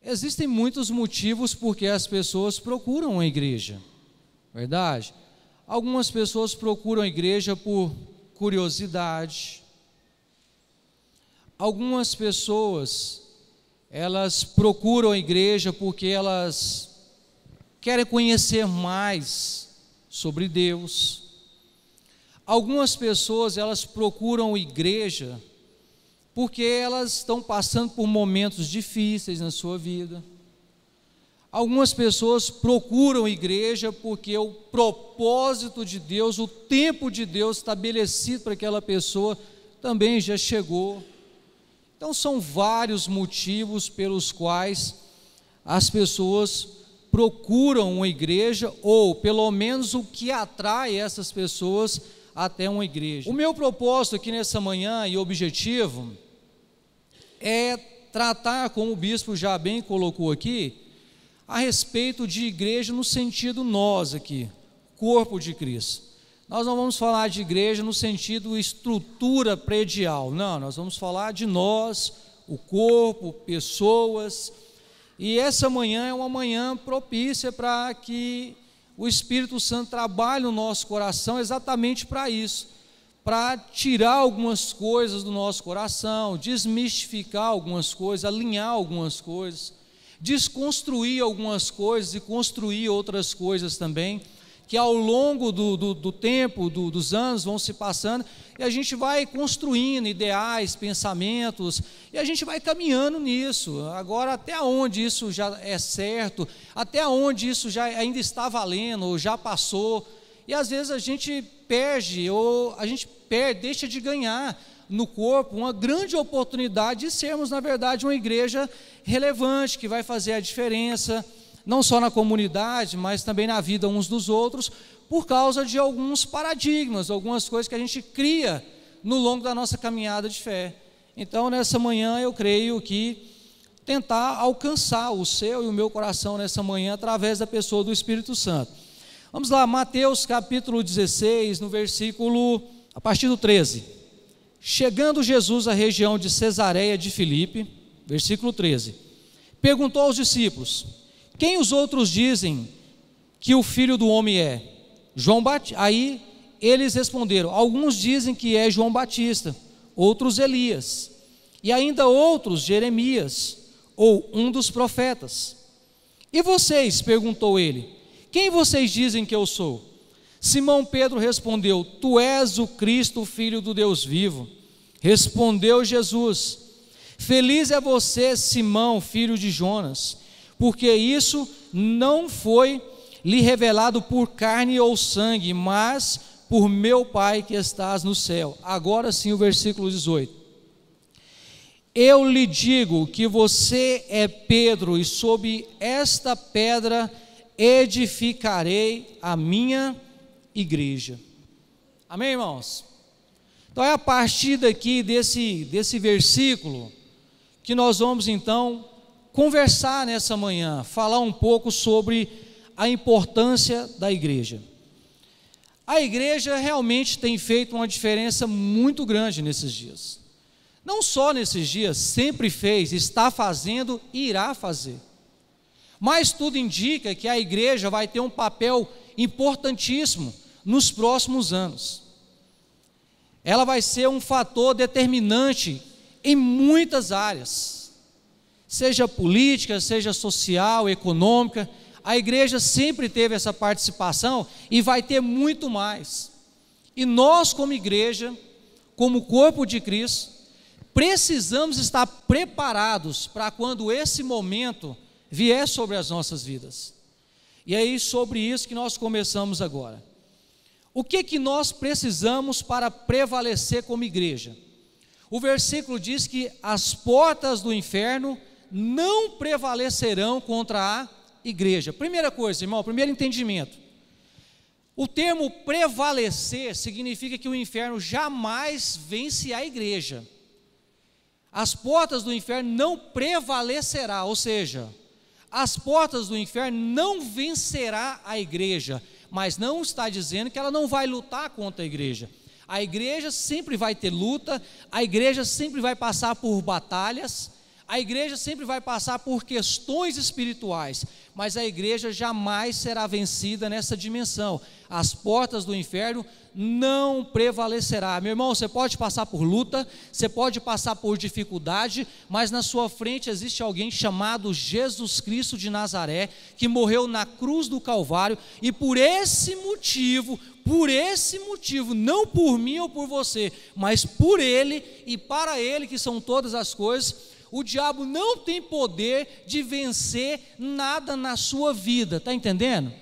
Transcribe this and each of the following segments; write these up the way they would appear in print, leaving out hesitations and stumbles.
existem muitos motivos porque as pessoas procuram a igreja, verdade? Algumas pessoas procuram a igreja por curiosidade. Algumas pessoas, elas procuram a igreja porque elas querem conhecer mais sobre Deus. Algumas pessoas, elas procuram a igreja porque elas estão passando por momentos difíceis na sua vida. Algumas pessoas procuram a igreja porque o propósito de Deus, o tempo de Deus estabelecido para aquela pessoa também já chegou. Então são vários motivos pelos quais as pessoas procuram uma igreja, ou pelo menos o que atrai essas pessoas até uma igreja. O meu propósito aqui nessa manhã e objetivo é tratar, como o bispo já bem colocou aqui, a respeito de igreja no sentido nós aqui, corpo de Cristo. Nós não vamos falar de igreja no sentido estrutura predial, não, nós vamos falar de nós, o corpo, pessoas, e essa manhã é uma manhã propícia para que o Espírito Santo trabalhe no nosso coração exatamente para isso, para tirar algumas coisas do nosso coração, desmistificar algumas coisas, alinhar algumas coisas, desconstruir algumas coisas e construir outras coisas também, que ao longo do tempo, dos anos vão se passando, e a gente vai construindo ideais, pensamentos, e a gente vai caminhando nisso. Agora, até onde isso já é certo, até onde isso já ainda está valendo, ou já passou, e às vezes a gente perde, ou a gente deixa de ganhar no corpo uma grande oportunidade de sermos, na verdade, uma igreja relevante, que vai fazer a diferença, não só na comunidade, mas também na vida uns dos outros, por causa de alguns paradigmas, algumas coisas que a gente cria no longo da nossa caminhada de fé. Então, nessa manhã, eu creio que tentar alcançar o seu e o meu coração nessa manhã, através da pessoa do Espírito Santo. Vamos lá, Mateus capítulo 16, no versículo, a partir do 13. Chegando Jesus à região de Cesareia de Filipe, versículo 13, perguntou aos discípulos: quem os outros dizem que o Filho do Homem é? João Batista. Aí eles responderam: alguns dizem que é João Batista, outros Elias, e ainda outros Jeremias, ou um dos profetas. E vocês? Perguntou ele: quem vocês dizem que eu sou? Simão Pedro respondeu: tu és o Cristo, o Filho do Deus vivo. Respondeu Jesus: feliz é você, Simão, filho de Jonas, porque isso não foi lhe revelado por carne ou sangue, mas por meu Pai que estás no céu. Agora sim o versículo 18. Eu lhe digo que você é Pedro, e sob esta pedra edificarei a minha igreja. Amém, irmãos? Então é a partir daqui desse versículo que nós vamos então conversar nessa manhã, falar um pouco sobre a importância da igreja. A igreja realmente tem feito uma diferença muito grande nesses dias. Não só nesses dias, sempre fez, está fazendo e irá fazer. Mas tudo indica que a igreja vai ter um papel importantíssimo nos próximos anos. Ela vai ser um fator determinante em muitas áreas, seja política, seja social, econômica. A igreja sempre teve essa participação e vai ter muito mais. E nós, como igreja, como corpo de Cristo, precisamos estar preparados para quando esse momento vier sobre as nossas vidas. E é sobre isso que nós começamos agora. O que nós precisamos para prevalecer como igreja? O versículo diz que as portas do inferno não prevalecerão contra a igreja. Primeira coisa, irmão, primeiro entendimento. O termo prevalecer significa que o inferno jamais vence a igreja. As portas do inferno não prevalecerá, ou seja, as portas do inferno não vencerá a igreja, mas não está dizendo que ela não vai lutar contra a igreja. A igreja sempre vai ter luta, a igreja sempre vai passar por batalhas, A igreja sempre vai passar por questões espirituais, mas a igreja jamais será vencida nessa dimensão. As portas do inferno não prevalecerá. Meu irmão, você pode passar por luta, você pode passar por dificuldade, mas na sua frente existe alguém chamado Jesus Cristo de Nazaré, que morreu na cruz do Calvário, e por esse motivo, não por mim ou por você, mas por Ele e para Ele, que são todas as coisas, o diabo não tem poder de vencer nada na sua vida, está entendendo?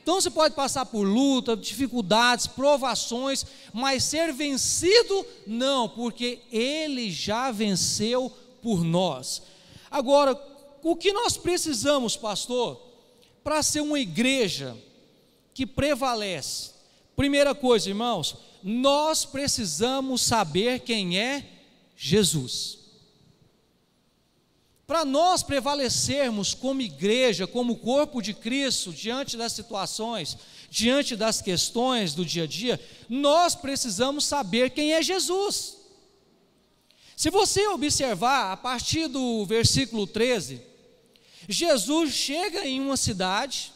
Então você pode passar por luta, dificuldades, provações, mas ser vencido, não, porque Ele já venceu por nós. Agora, o que nós precisamos, pastor, para ser uma igreja que prevalece? Primeira coisa, irmãos, nós precisamos saber quem é Jesus. Para nós prevalecermos como igreja, como corpo de Cristo, diante das situações, diante das questões do dia a dia, nós precisamos saber quem é Jesus. Se você observar, a partir do versículo 13, Jesus chega em uma cidade,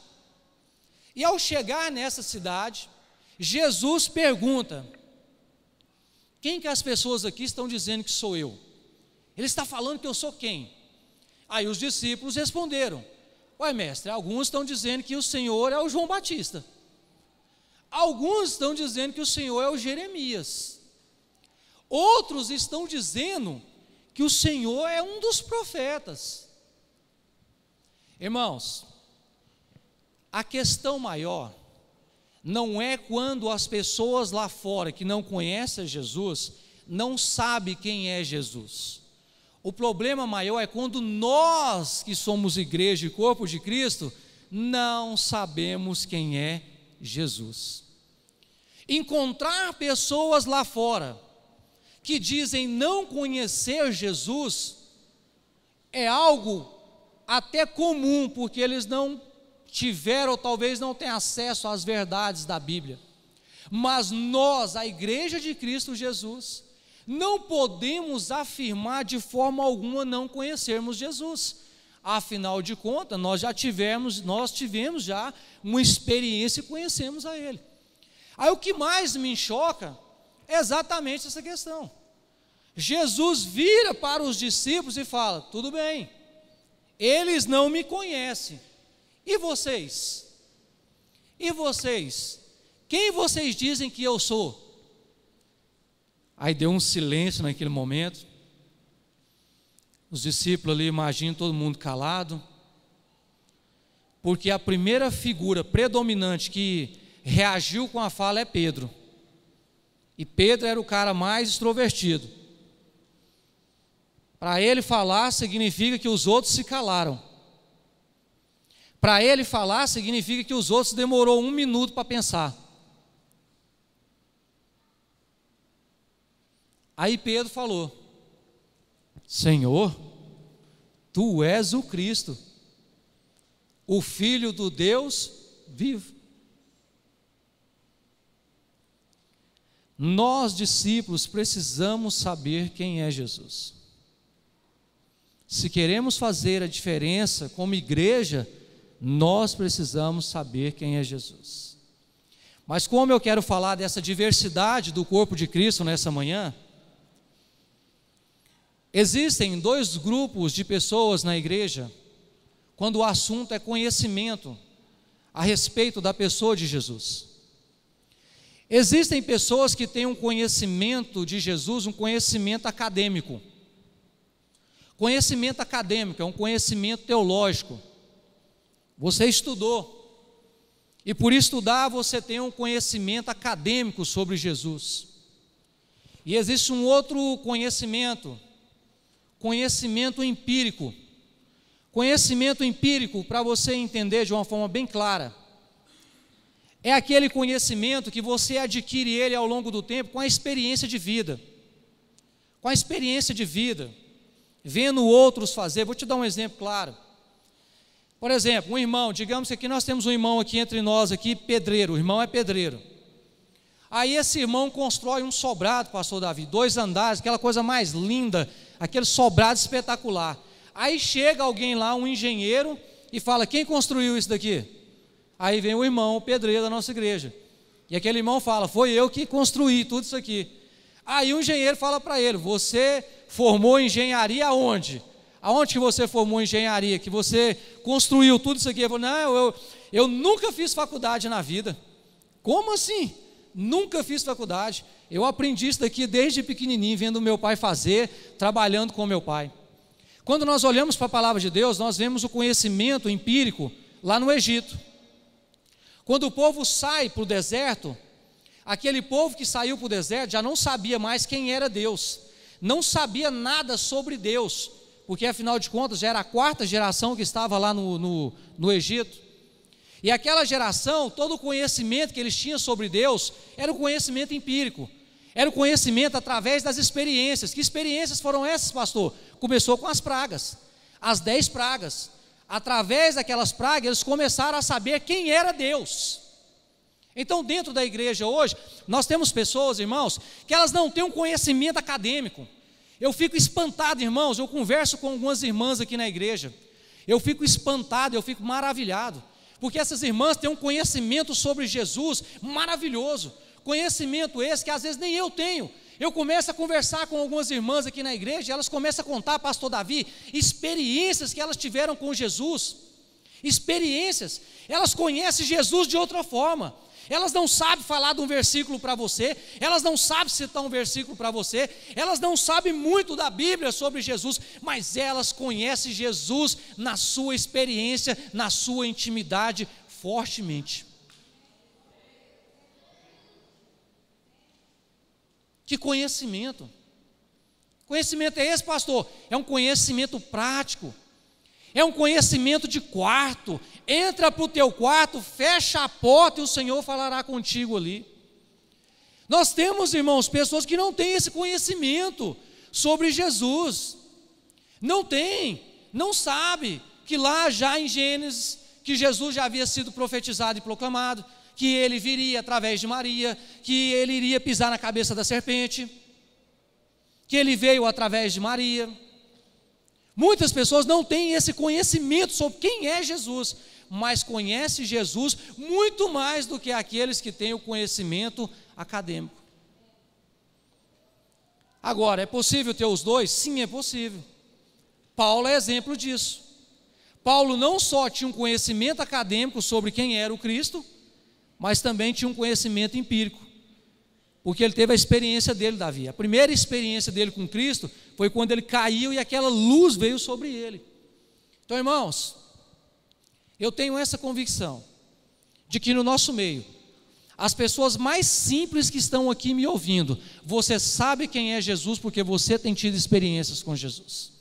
e ao chegar nessa cidade, Jesus pergunta: quem que as pessoas aqui estão dizendo que sou eu? Ele está falando que eu sou quem? Aí os discípulos responderam: ué, mestre, alguns estão dizendo que o Senhor é o João Batista, alguns estão dizendo que o Senhor é o Jeremias, outros estão dizendo que o Senhor é um dos profetas. Irmãos, a questão maior não é quando as pessoas lá fora que não conhecem Jesus não sabem quem é Jesus. O problema maior é quando nós, que somos igreja e corpo de Cristo, não sabemos quem é Jesus. Encontrar pessoas lá fora que dizem não conhecer Jesus é algo até comum, porque eles não tiveram ou talvez não tenham acesso às verdades da Bíblia. Mas nós, a igreja de Cristo Jesus, não podemos afirmar de forma alguma não conhecermos Jesus. Afinal de contas, nós tivemos já uma experiência e conhecemos a Ele. Aí o que mais me choca é exatamente essa questão. Jesus vira para os discípulos e fala: tudo bem, eles não me conhecem. E vocês? E vocês? Quem vocês dizem que eu sou? Aí deu um silêncio naquele momento. Os discípulos ali, imagino todo mundo calado, porque a primeira figura predominante que reagiu com a fala é Pedro. E Pedro era o cara mais extrovertido. Para ele falar significa que os outros se calaram. Para ele falar significa que os outros demorou 1 minuto para pensar. Aí Pedro falou: Senhor, Tu és o Cristo, o Filho do Deus vivo. Nós, discípulos, precisamos saber quem é Jesus. Se queremos fazer a diferença como igreja, nós precisamos saber quem é Jesus. Mas como eu quero falar dessa diversidade do corpo de Cristo nessa manhã, existem 2 grupos de pessoas na igreja, quando o assunto é conhecimento a respeito da pessoa de Jesus. Existem pessoas que têm um conhecimento de Jesus, um conhecimento acadêmico. Conhecimento acadêmico é um conhecimento teológico. Você estudou, e por estudar você tem um conhecimento acadêmico sobre Jesus. E existe um outro conhecimento empírico. Conhecimento empírico, para você entender de uma forma bem clara, é aquele conhecimento que você adquire ele ao longo do tempo com a experiência de vida. Com a experiência de vida, vendo outros fazer. Vou te dar um exemplo claro. Por exemplo, um irmão, digamos que aqui nós temos um irmão aqui entre nós, aqui, pedreiro, o irmão é pedreiro. Aí esse irmão constrói um sobrado, pastor Davi, 2 andares, aquela coisa mais linda, aquele sobrado espetacular. Aí chega alguém lá, um engenheiro, e fala: quem construiu isso daqui? Aí vem o irmão, o pedreiro da nossa igreja, e aquele irmão fala: foi eu que construí tudo isso aqui. Aí o engenheiro fala para ele: você formou engenharia aonde? Aonde que você formou engenharia? Que você construiu tudo isso aqui? Ele falou: não, eu nunca fiz faculdade na vida. Como assim? Nunca fiz faculdade. Eu aprendi isso daqui desde pequenininho, vendo meu pai fazer, trabalhando com meu pai. Quando nós olhamos para a palavra de Deus, nós vemos o conhecimento empírico lá no Egito. Quando o povo sai para o deserto, aquele povo que saiu para o deserto já não sabia mais quem era Deus, não sabia nada sobre Deus, porque afinal de contas já era a quarta geração que estava lá no Egito. E aquela geração, todo o conhecimento que eles tinham sobre Deus era o conhecimento empírico, era o conhecimento através das experiências. Que experiências foram essas, pastor? Começou com as pragas, as 10 pragas. Através daquelas pragas eles começaram a saber quem era Deus. Então, dentro da igreja hoje, nós temos pessoas, irmãos, que elas não têm um conhecimento acadêmico. Eu fico espantado, irmãos, eu converso com algumas irmãs aqui na igreja, eu fico espantado, eu fico maravilhado, porque essas irmãs têm um conhecimento sobre Jesus maravilhoso, conhecimento esse que às vezes nem eu tenho. Eu começo a conversar com algumas irmãs aqui na igreja, elas começam a contar, pastor Davi, experiências que elas tiveram com Jesus, experiências, elas conhecem Jesus de outra forma. Elas não sabem falar de um versículo para você, elas não sabem citar um versículo para você, elas não sabem muito da Bíblia sobre Jesus, mas elas conhecem Jesus na sua experiência, na sua intimidade, fortemente. Que conhecimento? Conhecimento é esse, pastor? É um conhecimento prático, é um conhecimento de quarto. Entra para o teu quarto, fecha a porta e o Senhor falará contigo ali. Nós temos, irmãos, pessoas que não têm esse conhecimento sobre Jesus, não tem, não sabe que lá já em Gênesis, que Jesus já havia sido profetizado e proclamado, que ele viria através de Maria, que ele iria pisar na cabeça da serpente, que ele veio através de Maria. Muitas pessoas não têm esse conhecimento sobre quem é Jesus, mas conhecem Jesus muito mais do que aqueles que têm o conhecimento acadêmico. Agora, é possível ter os dois? Sim, é possível. Paulo é exemplo disso. Paulo não só tinha um conhecimento acadêmico sobre quem era o Cristo, mas também tinha um conhecimento empírico, porque ele teve a experiência dele, Davi. A primeira experiência dele com Cristo foi quando ele caiu e aquela luz veio sobre ele. Então, irmãos, eu tenho essa convicção de que no nosso meio, as pessoas mais simples que estão aqui me ouvindo, você sabe quem é Jesus porque você tem tido experiências com Jesus.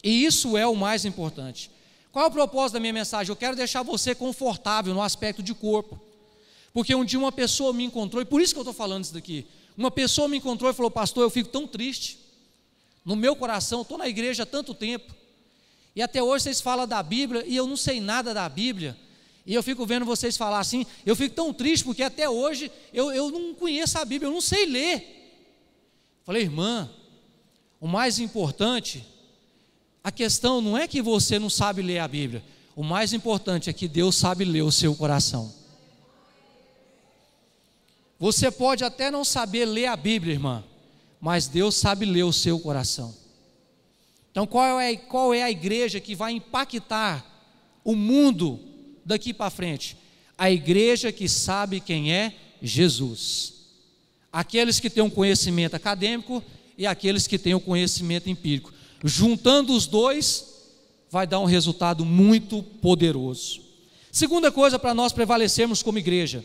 E isso é o mais importante. Qual é o propósito da minha mensagem? Eu quero deixar você confortável no aspecto de corpo. Porque um dia uma pessoa me encontrou, e por isso que eu estou falando isso daqui. Uma pessoa me encontrou e falou: pastor, eu fico tão triste. No meu coração, estou na igreja há tanto tempo. E até hoje vocês falam da Bíblia e eu não sei nada da Bíblia. E eu fico vendo vocês falar assim, eu fico tão triste porque até hoje eu não conheço a Bíblia, eu não sei ler. Falei: irmã, o mais importante, a questão não é que você não sabe ler a Bíblia. O mais importante é que Deus sabe ler o seu coração. Você pode até não saber ler a Bíblia, irmã, mas Deus sabe ler o seu coração. Então qual é a igreja que vai impactar o mundo daqui para frente? A igreja que sabe quem é Jesus. Aqueles que têm um conhecimento acadêmico e aqueles que têm um conhecimento empírico. Juntando os dois, vai dar um resultado muito poderoso. Segunda coisa para nós prevalecermos como igreja: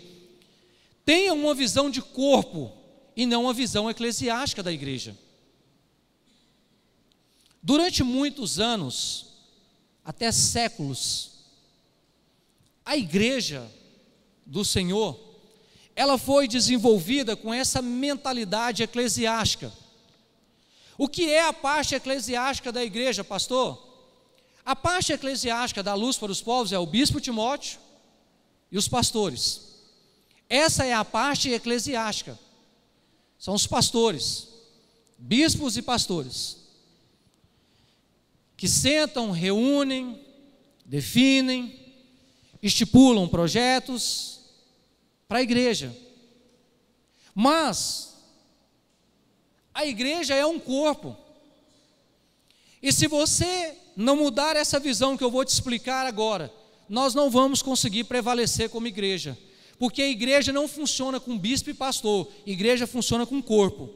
tenha uma visão de corpo e não uma visão eclesiástica da igreja. Durante muitos anos, até séculos, a igreja do Senhor, ela foi desenvolvida com essa mentalidade eclesiástica. O que é a parte eclesiástica da igreja, pastor? A parte eclesiástica da Luz para os Povos é o bispo Timóteo e os pastores. Essa é a parte eclesiástica. São os pastores, bispos e pastores. que sentam, reúnem, definem, estipulam projetos para a igreja. Mas a igreja é um corpo. E se você não mudar essa visão que eu vou te explicar agora, nós não vamos conseguir prevalecer como igreja. Porque a igreja não funciona com bispo e pastor, igreja funciona com corpo.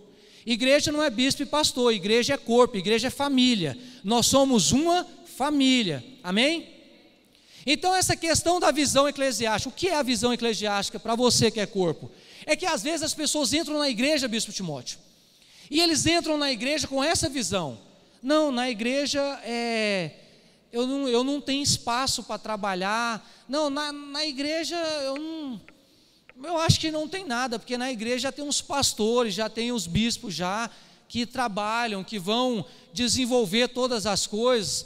Igreja não é bispo e pastor, igreja é corpo, igreja é família. Nós somos uma família, amém? Então essa questão da visão eclesiástica, o que é a visão eclesiástica para você que é corpo? É que às vezes as pessoas entram na igreja, bispo Timóteo, e eles entram na igreja com essa visão. Não, na igreja eu não tenho espaço para trabalhar. Não, na igreja eu acho que não tem nada, porque na igreja já tem uns pastores, já tem os bispos já que trabalham, que vão desenvolver todas as coisas.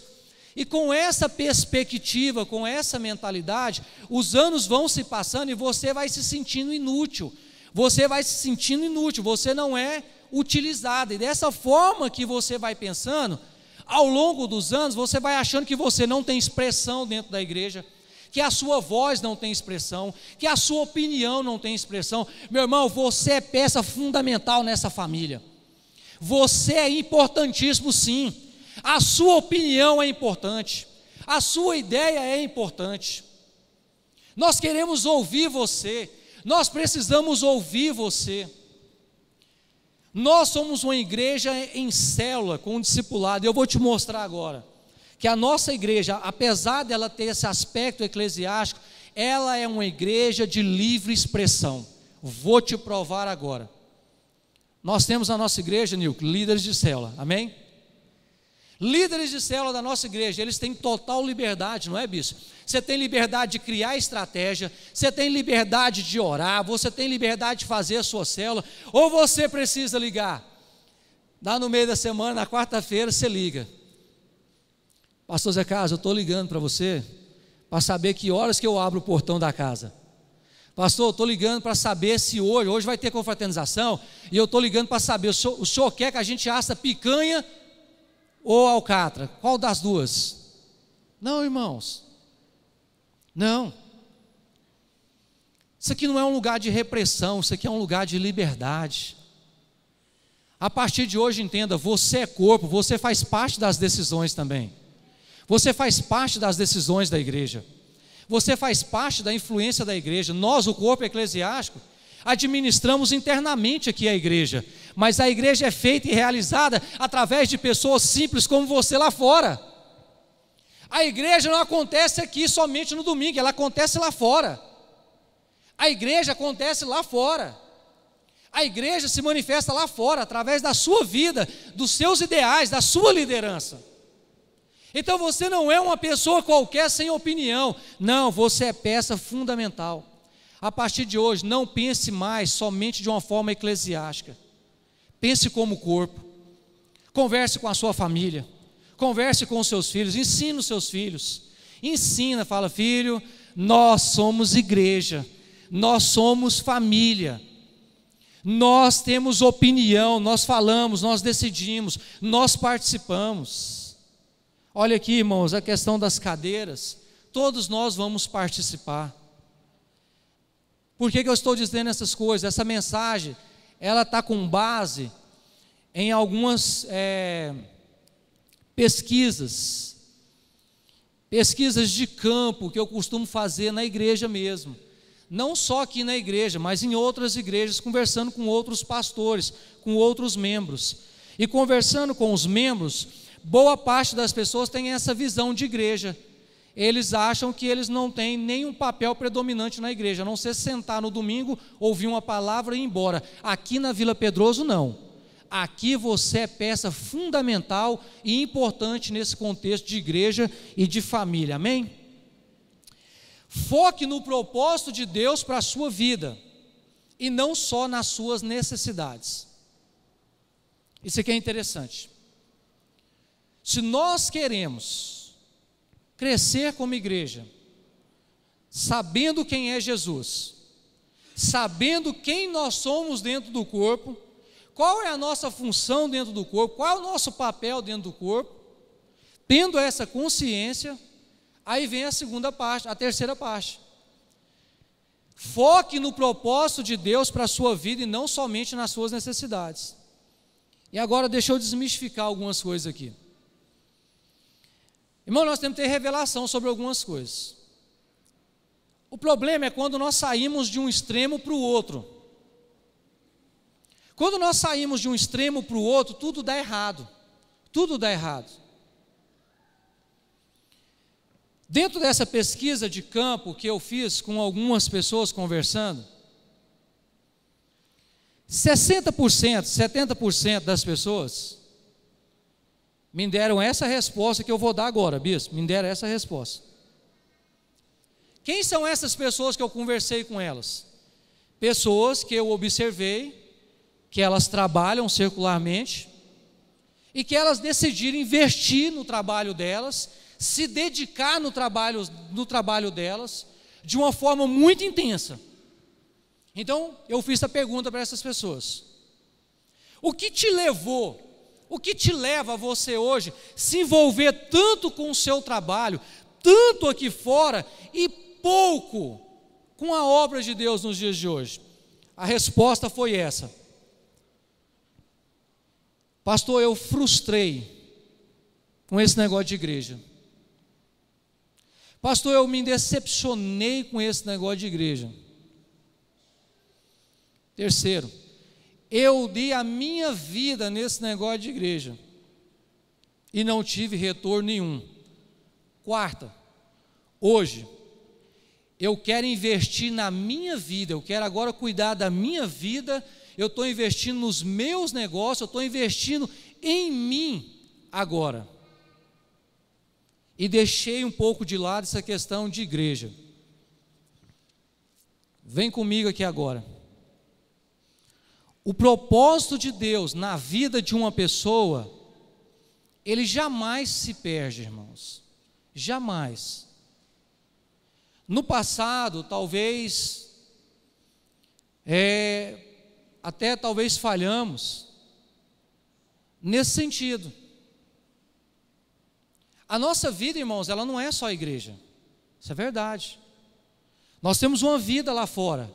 E com essa perspectiva, com essa mentalidade, os anos vão se passando e você vai se sentindo inútil. Você vai se sentindo inútil, você não é utilizado. E dessa forma que você vai pensando, ao longo dos anos, você vai achando que você não tem expressão dentro da igreja, que a sua voz não tem expressão, que a sua opinião não tem expressão. Meu irmão, você é peça fundamental nessa família. Você é importantíssimo, sim. A sua opinião é importante, a sua ideia é importante. Nós queremos ouvir você, nós precisamos ouvir você. Nós somos uma igreja em célula, com um discipulado. Eu vou te mostrar agora que a nossa igreja, apesar dela ter esse aspecto eclesiástico, ela é uma igreja de livre expressão. Vou te provar agora. Nós temos na nossa igreja, Nilco, líderes de célula, amém? Líderes de célula da nossa igreja, eles têm total liberdade, não é, bispo? Você tem liberdade de criar estratégia, você tem liberdade de orar, você tem liberdade de fazer a sua célula, ou você precisa ligar? Dá no meio da semana, na quarta-feira, você liga. Pastor Zé Carlos, eu estou ligando para você, para saber que horas que eu abro o portão da casa. Pastor, eu estou ligando para saber se hoje vai ter confraternização, e eu estou ligando para saber, o senhor quer que a gente assa picanha ou alcatra? Qual das duas? Não, irmãos, não. Isso aqui não é um lugar de repressão, isso aqui é um lugar de liberdade. A partir de hoje, entenda, você é corpo, você faz parte das decisões também. Você faz parte das decisões da igreja. Você faz parte da influência da igreja. Nós, o corpo eclesiástico, administramos internamente aqui a igreja, mas a igreja é feita e realizada através de pessoas simples como você lá fora. A igreja não acontece aqui somente no domingo, ela acontece lá fora. A igreja acontece lá fora. A igreja se manifesta lá fora, através da sua vida, dos seus ideais, da sua liderança. Então você não é uma pessoa qualquer sem opinião. Não, você é peça fundamental. A partir de hoje, não pense mais somente de uma forma eclesiástica. Pense como corpo. Converse com a sua família. Converse com os seus filhos. Ensine os seus filhos. Ensina, fala, filho, nós somos igreja. Nós somos família. Nós temos opinião, nós falamos, nós decidimos, nós participamos. Olha aqui, irmãos, a questão das cadeiras. Todos nós vamos participar. Por que eu estou dizendo essas coisas? Essa mensagem, ela está com base em algumas pesquisas de campo que eu costumo fazer na igreja mesmo. Não só aqui na igreja, mas em outras igrejas, conversando com outros pastores, com outros membros. E conversando com os membros, boa parte das pessoas tem essa visão de igreja. Eles acham que eles não têm nenhum papel predominante na igreja, a não ser sentar no domingo, ouvir uma palavra e ir embora. Aqui na Vila Pedroso, não. Aqui você é peça fundamental e importante nesse contexto de igreja e de família, amém? Foque no propósito de Deus para a sua vida, e não só nas suas necessidades. Isso aqui é interessante. Se nós queremos crescer como igreja, sabendo quem é Jesus, sabendo quem nós somos dentro do corpo, qual é a nossa função dentro do corpo, qual é o nosso papel dentro do corpo, Tendo essa consciência, aí vem a segunda parte, a terceira parte. Foque no propósito de Deus para a sua vida e não somente nas suas necessidades. E agora deixa eu desmistificar algumas coisas aqui. Irmão, nós temos que ter revelação sobre algumas coisas. O problema é quando nós saímos de um extremo para o outro. Quando nós saímos de um extremo para o outro, tudo dá errado. Tudo dá errado. Dentro dessa pesquisa de campo que eu fiz com algumas pessoas conversando, 60%, 70% das pessoas me deram essa resposta que eu vou dar agora, bispo, me deram essa resposta. Quem são essas pessoas que eu conversei com elas? Pessoas que eu observei que elas trabalham secularmente e que elas decidiram investir no trabalho delas, se dedicar no trabalho delas de uma forma muito intensa. Então, eu fiz essa pergunta para essas pessoas: o que te leva a você hoje se envolver tanto com o seu trabalho, tanto aqui fora e pouco com a obra de Deus nos dias de hoje? A resposta foi essa: pastor, eu frustrei com esse negócio de igreja. Pastor, eu me decepcionei com esse negócio de igreja. Terceiro, eu dei a minha vida nesse negócio de igreja e não tive retorno nenhum. Quarta, hoje eu quero investir na minha vida, eu quero agora cuidar da minha vida, eu estou investindo nos meus negócios, eu estou investindo em mim agora. E deixei um pouco de lado essa questão de igreja. Vem comigo aqui agora. O propósito de Deus na vida de uma pessoa, ele jamais se perde, irmãos. Jamais. No passado, talvez, até talvez falhamos nesse sentido. A nossa vida, irmãos, ela não é só a igreja. Isso é verdade. Nós temos uma vida lá fora.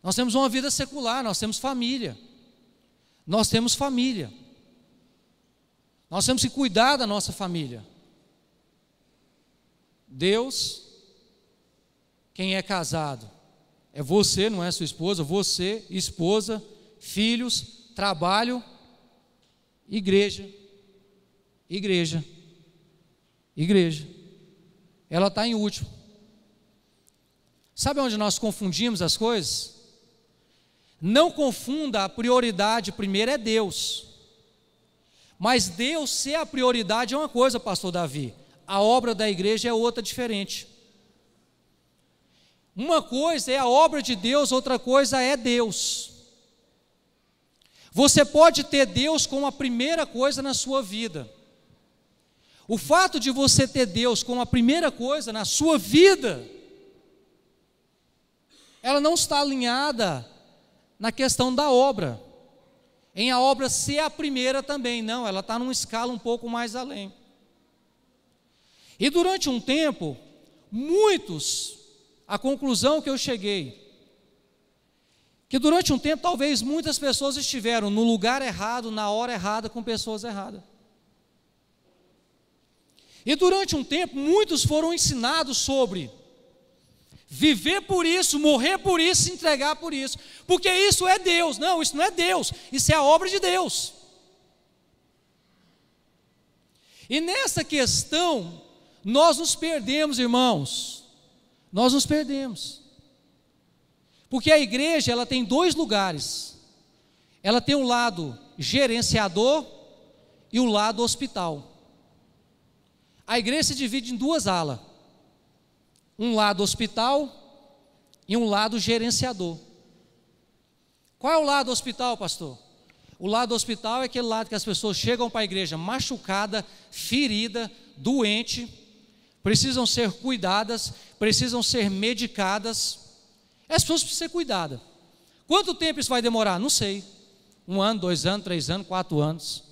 Nós temos uma vida secular, nós temos família. Nós temos família. Nós temos que cuidar da nossa família. Deus, quem é casado, é você, não é sua esposa, você, esposa, filhos, trabalho, igreja. Igreja. Igreja. Ela está em último. Sabe onde nós confundimos as coisas? Não confunda, a prioridade primeiro é Deus. Mas Deus ser a prioridade é uma coisa, pastor Davi. A obra da igreja é outra diferente. Uma coisa é a obra de Deus, outra coisa é Deus. Você pode ter Deus como a primeira coisa na sua vida. O fato de você ter Deus como a primeira coisa na sua vida, ela não está alinhada na questão da obra, em a obra ser a primeira também, não, ela está numa escala um pouco mais além. E durante um tempo, a conclusão que eu cheguei, que durante um tempo talvez muitas pessoas estiveram no lugar errado, na hora errada, com pessoas erradas. E durante um tempo, muitos foram ensinados sobre viver por isso, morrer por isso, se entregar por isso, porque isso é Deus. Não, isso não é Deus, isso é a obra de Deus. E nessa questão, nós nos perdemos, irmãos, nós nos perdemos, porque a igreja, ela tem dois lugares, ela tem o lado gerenciador e o lado hospital. A igreja se divide em duas alas, um lado hospital e um lado gerenciador. Qual é o lado hospital, pastor? O lado hospital é aquele lado que as pessoas chegam para a igreja machucada, ferida, doente, precisam ser cuidadas, precisam ser medicadas. As pessoas precisam ser cuidadas. Quanto tempo isso vai demorar? Não sei. 1 ano, 2 anos, 3 anos, 4 anos.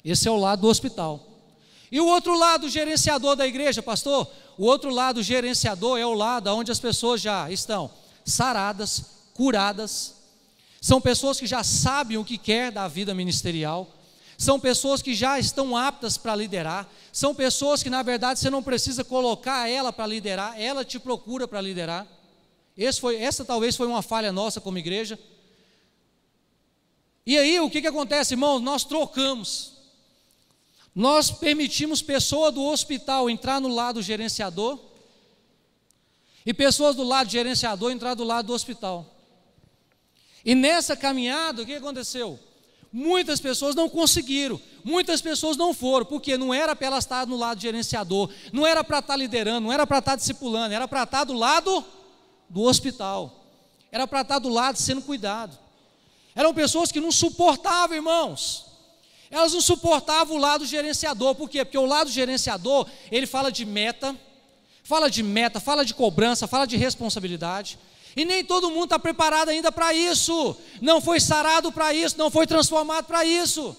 Esse é o lado do hospital. E o outro lado gerenciador da igreja, pastor? O outro lado gerenciador é o lado onde as pessoas já estão saradas, curadas. São pessoas que já sabem o que quer da vida ministerial. São pessoas que já estão aptas para liderar. São pessoas que, na verdade, você não precisa colocar ela para liderar, ela te procura para liderar. Essa talvez foi uma falha nossa como igreja. E aí, o que acontece, irmãos? Nós trocamos. Nós permitimos pessoa do hospital entrar no lado gerenciador e pessoas do lado gerenciador entrar do lado do hospital. E nessa caminhada, o que aconteceu? Muitas pessoas não conseguiram, muitas pessoas não foram, porque não era para elas estar no lado gerenciador, não era para estar liderando, não era para estar discipulando, era para estar do lado do hospital, era para estar do lado sendo cuidado. Eram pessoas que não suportavam, irmãos. Elas não suportavam o lado gerenciador. Por quê? Porque o lado gerenciador, ele fala de meta, fala de cobrança, fala de responsabilidade. E nem todo mundo está preparado ainda para isso. Não foi sarado para isso, não foi transformado para isso.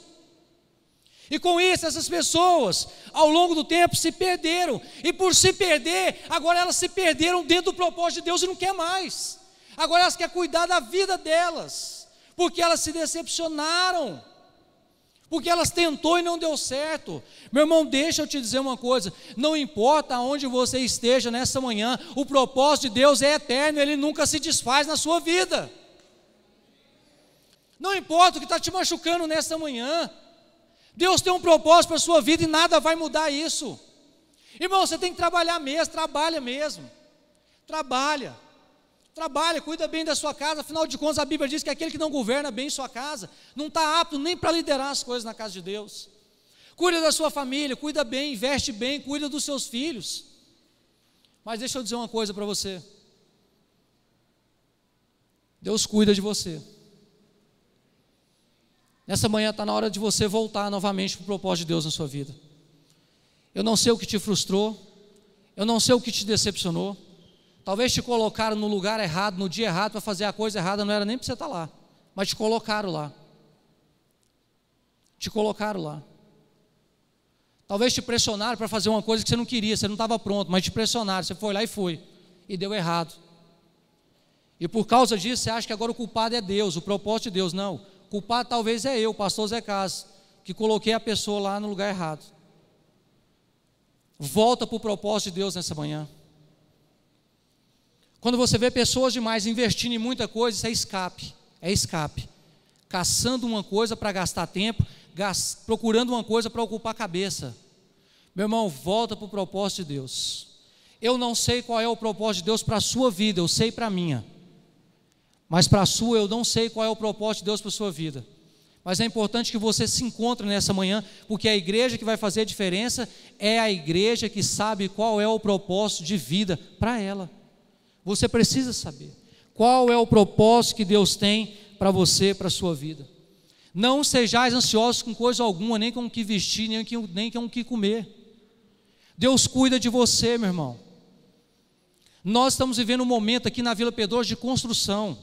E com isso, essas pessoas, ao longo do tempo, se perderam. E por se perder, agora elas se perderam dentro do propósito de Deus e não quer mais. Agora elas querem cuidar da vida delas, porque elas se decepcionaram. Porque elas tentou e não deu certo. Meu irmão, deixa eu te dizer uma coisa, não importa onde você esteja nessa manhã, o propósito de Deus é eterno, ele nunca se desfaz na sua vida. Não importa o que está te machucando nessa manhã, Deus tem um propósito para a sua vida e nada vai mudar isso. Irmão, você tem que trabalhar mesmo, trabalha mesmo, trabalha, cuida bem da sua casa. Afinal de contas, a Bíblia diz que aquele que não governa bem sua casa não está apto nem para liderar as coisas na casa de Deus. Cuida da sua família, cuida bem, investe bem, cuida dos seus filhos. Mas deixa eu dizer uma coisa para você, Deus cuida de você. Nessa manhã está na hora de você voltar novamente para o propósito de Deus na sua vida. Eu não sei o que te frustrou, eu não sei o que te decepcionou. Talvez te colocaram no lugar errado, no dia errado, para fazer a coisa errada, não era nem para você estar lá, mas te colocaram lá. Te colocaram lá. Talvez te pressionaram para fazer uma coisa que você não queria, você não estava pronto, mas te pressionaram, você foi lá e foi, e deu errado. E por causa disso, você acha que agora o culpado é Deus, o propósito de Deus. Não, o culpado talvez é eu, o pastor Zé Carlos, que coloquei a pessoa lá no lugar errado. Volta para o propósito de Deus nessa manhã. Quando você vê pessoas demais investindo em muita coisa, isso é escape, caçando uma coisa para gastar tempo, procurando uma coisa para ocupar a cabeça. Meu irmão, volta para o propósito de Deus. Eu não sei qual é o propósito de Deus para a sua vida, eu sei para a minha, mas para a sua eu não sei qual é o propósito de Deus para a sua vida. Mas é importante que você se encontre nessa manhã, porque a igreja que vai fazer a diferença é a igreja que sabe qual é o propósito de vida para ela. Você precisa saber qual é o propósito que Deus tem para você, para a sua vida. Não sejais ansiosos com coisa alguma, nem com o que vestir, nem com o que comer. Deus cuida de você, meu irmão. Nós estamos vivendo um momento aqui na Vila Pedroso de construção.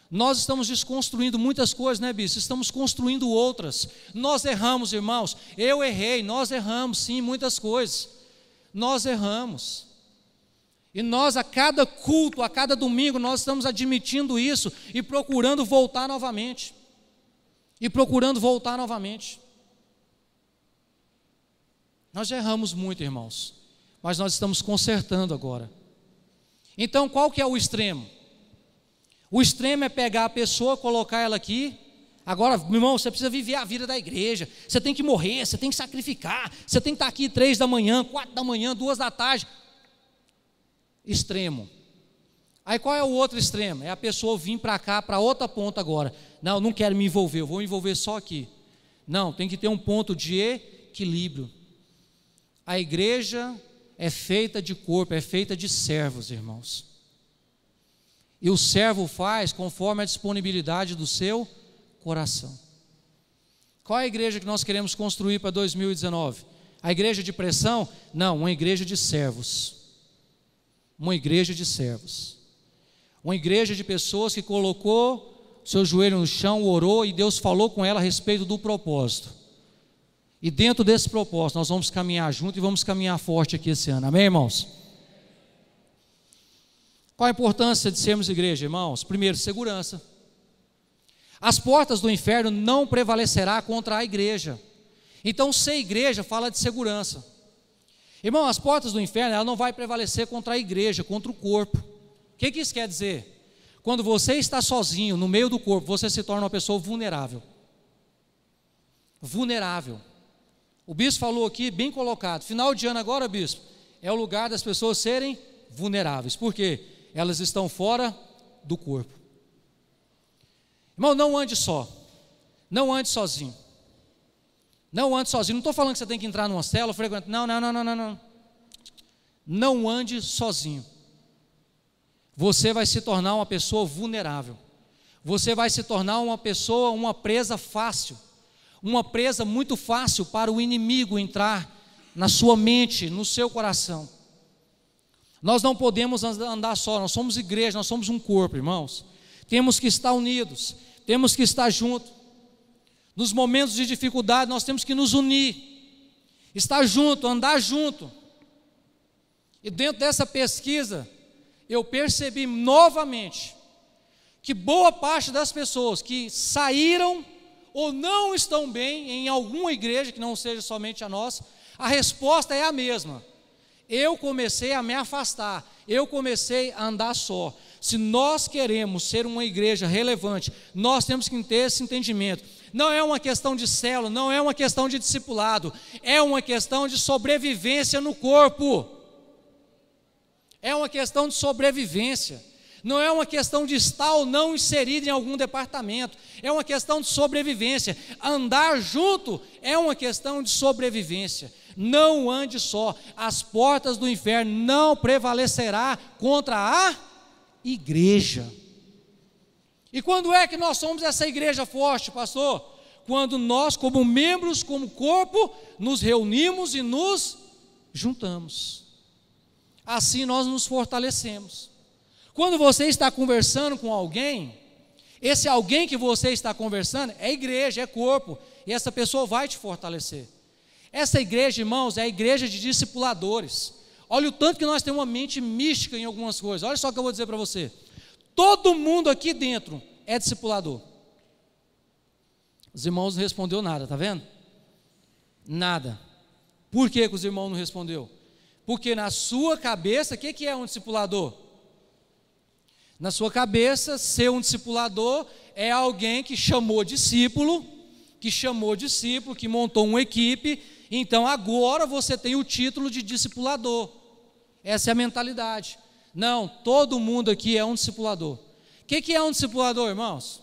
Nós estamos desconstruindo muitas coisas, né, bispo? Estamos construindo outras. Nós erramos, irmãos. Eu errei, nós erramos, sim, muitas coisas. Nós erramos. E nós, a cada culto, a cada domingo, nós estamos admitindo isso e procurando voltar novamente. Nós já erramos muito, irmãos, mas nós estamos consertando agora. Então, qual que é o extremo? O extremo é pegar a pessoa, colocar ela aqui. Agora, meu irmão, você precisa viver a vida da igreja. Você tem que morrer, você tem que sacrificar. Você tem que estar aqui 3 da manhã, 4 da manhã, 2 da tarde. Extremo. Aí qual é o outro extremo? É a pessoa vir para cá, para outra ponta agora. Não quero me envolver, eu vou me envolver só aqui. Não, tem que ter um ponto de equilíbrio. A igreja é feita de corpo, é feita de servos, irmãos. E o servo faz conforme a disponibilidade do seu coração. Qual é a igreja que nós queremos construir para 2019? A igreja de pressão? Não, uma igreja de servos. Uma igreja de servos. Uma igreja de pessoas que colocou seu joelho no chão, orou e Deus falou com ela a respeito do propósito. E dentro desse propósito, nós vamos caminhar junto e vamos caminhar forte aqui esse ano. Amém, irmãos? Qual a importância de sermos igreja, irmãos? Primeiro, segurança. As portas do inferno não prevalecerá contra a igreja. Então, ser igreja fala de segurança. Irmão, as portas do inferno, ela não vai prevalecer contra a igreja, contra o corpo. O que isso quer dizer? Quando você está sozinho, no meio do corpo, você se torna uma pessoa vulnerável. Vulnerável. O bispo falou aqui, bem colocado, final de ano agora, bispo, é o lugar das pessoas serem vulneráveis. Por quê? Elas estão fora do corpo. Irmão, não ande só. Não ande sozinho. Não ande sozinho. Não estou falando que você tem que entrar numa célula, frequentar. Não. Não ande sozinho. Você vai se tornar uma pessoa vulnerável. Você vai se tornar uma pessoa, uma presa fácil. Uma presa muito fácil para o inimigo entrar na sua mente, no seu coração. Nós não podemos andar só, nós somos igreja, nós somos um corpo, irmãos. Temos que estar unidos, temos que estar juntos. Nos momentos de dificuldade, nós temos que nos unir, estar junto, andar junto. E dentro dessa pesquisa, eu percebi novamente que boa parte das pessoas que saíram ou não estão bem em alguma igreja, que não seja somente a nossa, a resposta é a mesma. Eu comecei a me afastar, eu comecei a andar só. Se nós queremos ser uma igreja relevante, nós temos que ter esse entendimento. Não é uma questão de célula, não é uma questão de discipulado, é uma questão de sobrevivência no corpo. É uma questão de sobrevivência. Não é uma questão de estar ou não inserido em algum departamento, é uma questão de sobrevivência. Andar junto é uma questão de sobrevivência. Não ande só, as portas do inferno não prevalecerá contra a igreja. E quando é que nós somos essa igreja forte, pastor? Quando nós, como membros, como corpo, nos reunimos e nos juntamos. Assim nós nos fortalecemos. Quando você está conversando com alguém, esse alguém que você está conversando é igreja, é corpo, e essa pessoa vai te fortalecer. Essa igreja, irmãos, é a igreja de discipuladores. Olha o tanto que nós temos uma mente mística em algumas coisas. Olha só o que eu vou dizer para você. Todo mundo aqui dentro é discipulador. Os irmãos não responderam nada, está vendo? Nada. Por que os irmãos não responderam? Porque na sua cabeça, o que é um discipulador? Na sua cabeça, ser um discipulador é alguém que chamou discípulo, que montou uma equipe, então agora você tem o título de discipulador. Essa é a mentalidade. Não, todo mundo aqui é um discipulador. O que é um discipulador, irmãos?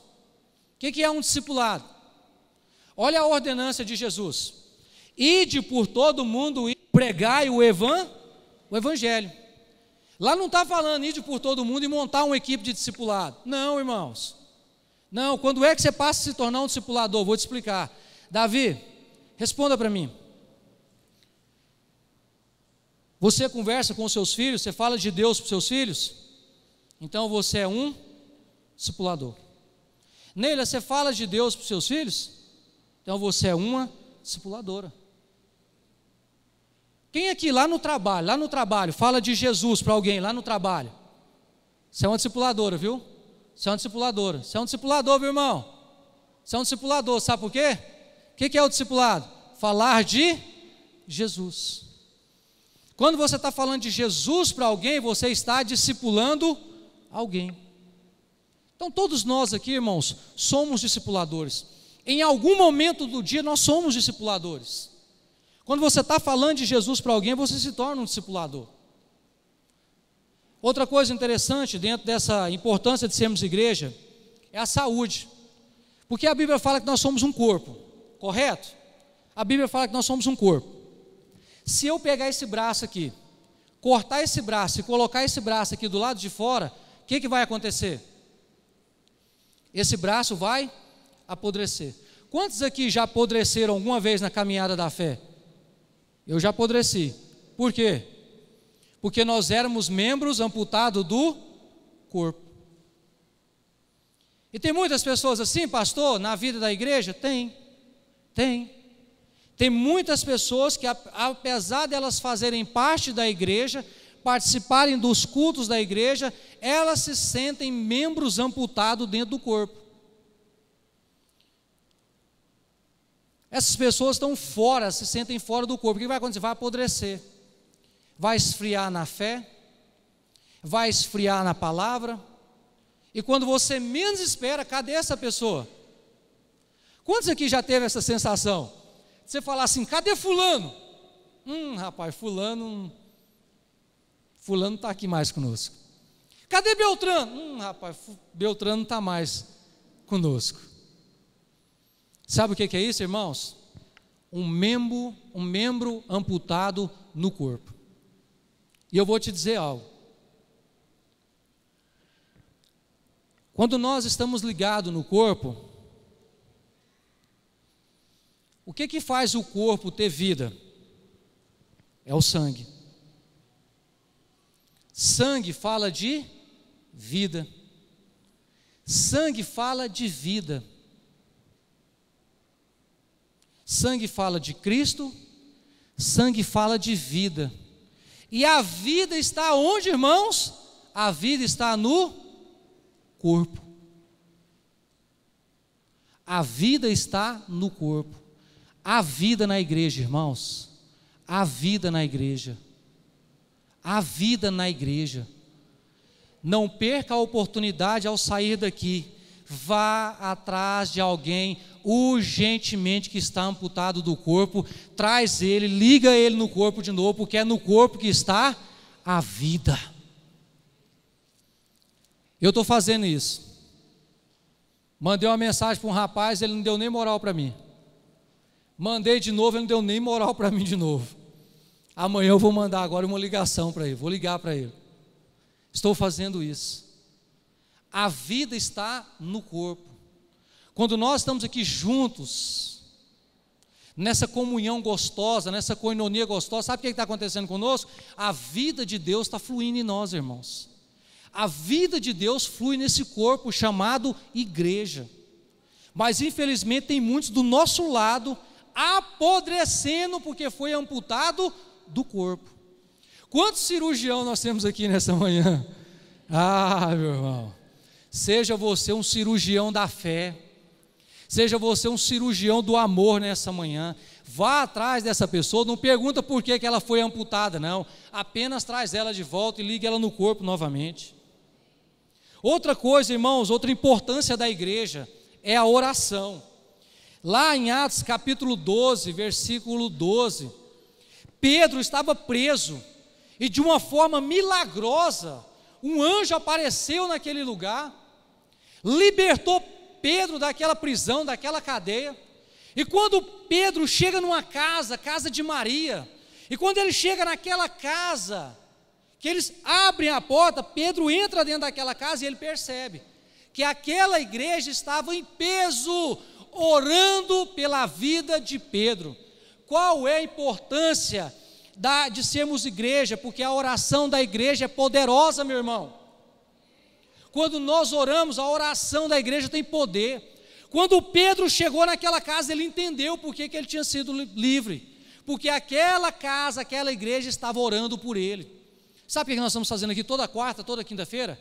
O que é um discipulado? Olha a ordenança de Jesus. Ide por todo mundo e pregai o evangelho. Lá não está falando ide por todo mundo e montar uma equipe de discipulado. Não, irmãos. Não, quando é que você passa a se tornar um discipulador? Vou te explicar. Davi, responda para mim. Você conversa com os seus filhos, você fala de Deus para os seus filhos? Então você é um discipulador. Neila, você fala de Deus para os seus filhos? Então você é uma discipuladora. Quem aqui lá no trabalho, fala de Jesus para alguém lá no trabalho? Você é uma discipuladora, viu? Você é uma discipuladora. Você é um discipulador, meu irmão. Você é um discipulador, sabe por quê? O que é o discipulado? Falar de Jesus. Quando você está falando de Jesus para alguém, você está discipulando alguém. Então todos nós aqui, irmãos, somos discipuladores. Em algum momento do dia nós somos discipuladores. Quando você está falando de Jesus para alguém, você se torna um discipulador. Outra coisa interessante dentro dessa importância de sermos igreja é a saúde. Porque a Bíblia fala que nós somos um corpo, correto? A Bíblia fala que nós somos um corpo. Se eu pegar esse braço aqui, cortar esse braço e colocar esse braço aqui do lado de fora, o que vai acontecer? Esse braço vai apodrecer. Quantos aqui já apodreceram alguma vez na caminhada da fé? Eu já apodreci. Por quê? Porque nós éramos membros amputados do corpo. E tem muitas pessoas assim, pastor, na vida da igreja? Tem. Tem muitas pessoas que, apesar de elas fazerem parte da igreja, participarem dos cultos da igreja, elas se sentem membros amputados dentro do corpo. Essas pessoas estão fora, se sentem fora do corpo. O que vai acontecer? Vai apodrecer, vai esfriar na fé, vai esfriar na palavra, e quando você menos espera, cadê essa pessoa? Quantos aqui já teve essa sensação? Você falar assim, cadê fulano? Rapaz, fulano não está aqui mais conosco. Cadê Beltrano? Rapaz, Beltrano não está mais conosco. Sabe o que é isso, irmãos? Um membro amputado no corpo. E eu vou te dizer algo. Quando nós estamos ligados no corpo, o que faz o corpo ter vida? É o sangue. Sangue fala de vida. Sangue fala de vida. Sangue fala de Cristo, sangue fala de vida. E a vida está onde, irmãos? A vida está no corpo. A vida está no corpo. A vida na igreja, irmãos. A vida na igreja. A vida na igreja. Não perca a oportunidade ao sair daqui. Vá atrás de alguém urgentemente que está amputado do corpo, traz ele, liga ele no corpo de novo, porque é no corpo que está a vida. Eu estou fazendo isso. Mandei uma mensagem para um rapaz, ele não deu nem moral para mim. Mandei de novo, ele não deu nem moral para mim de novo. Amanhã eu vou mandar agora uma ligação para ele, vou ligar para ele. Estou fazendo isso. A vida está no corpo. Quando nós estamos aqui juntos, nessa comunhão gostosa, nessa koinonia gostosa, sabe o que está acontecendo conosco? A vida de Deus está fluindo em nós, irmãos. A vida de Deus flui nesse corpo chamado igreja. Mas infelizmente tem muitos do nosso lado apodrecendo porque foi amputado do corpo. Quantos cirurgião nós temos aqui nessa manhã? Meu irmão, seja você um cirurgião da fé, seja você um cirurgião do amor nessa manhã. Vá atrás dessa pessoa, não pergunta por que ela foi amputada, não. Apenas traz ela de volta e liga ela no corpo novamente. Outra coisa, irmãos, outra importância da igreja é a oração. Lá em Atos capítulo 12, versículo 12, Pedro estava preso e de uma forma milagrosa, um anjo apareceu naquele lugar, libertou Pedro daquela prisão, daquela cadeia. E quando Pedro chega numa casa de Maria, e quando ele chega naquela casa, que eles abrem a porta, Pedro entra dentro daquela casa e ele percebe que aquela igreja estava em peso, orando pela vida de Pedro. Qual é a importância de sermos igreja? Porque a oração da igreja é poderosa, meu irmão. Quando nós oramos, a oração da igreja tem poder. Quando Pedro chegou naquela casa, ele entendeu por que ele tinha sido livre. Porque aquela casa, aquela igreja estava orando por ele. Sabe o que nós estamos fazendo aqui toda quarta, toda quinta-feira?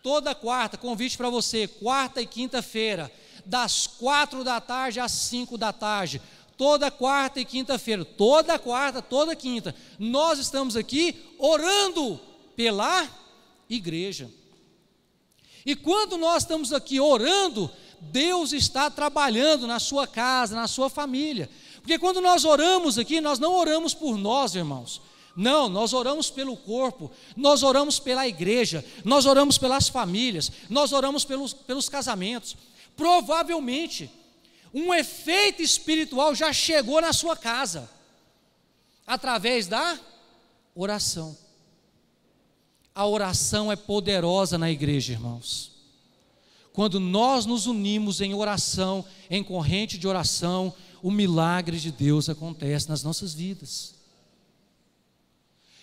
Toda quarta, convite para você, quarta e quinta-feira, das 4 da tarde às 5 da tarde. Toda quarta e quinta-feira, toda quarta, toda quinta, nós estamos aqui orando pela igreja. E quando nós estamos aqui orando, Deus está trabalhando na sua casa, na sua família. Porque quando nós oramos aqui, nós não oramos por nós, irmãos. Não, nós oramos pelo corpo, nós oramos pela igreja, nós oramos pelas famílias, nós oramos pelos casamentos. Provavelmente, um efeito espiritual já chegou na sua casa, através da oração. A oração é poderosa na igreja, irmãos. Quando nós nos unimos em oração, em corrente de oração, o milagre de Deus acontece nas nossas vidas.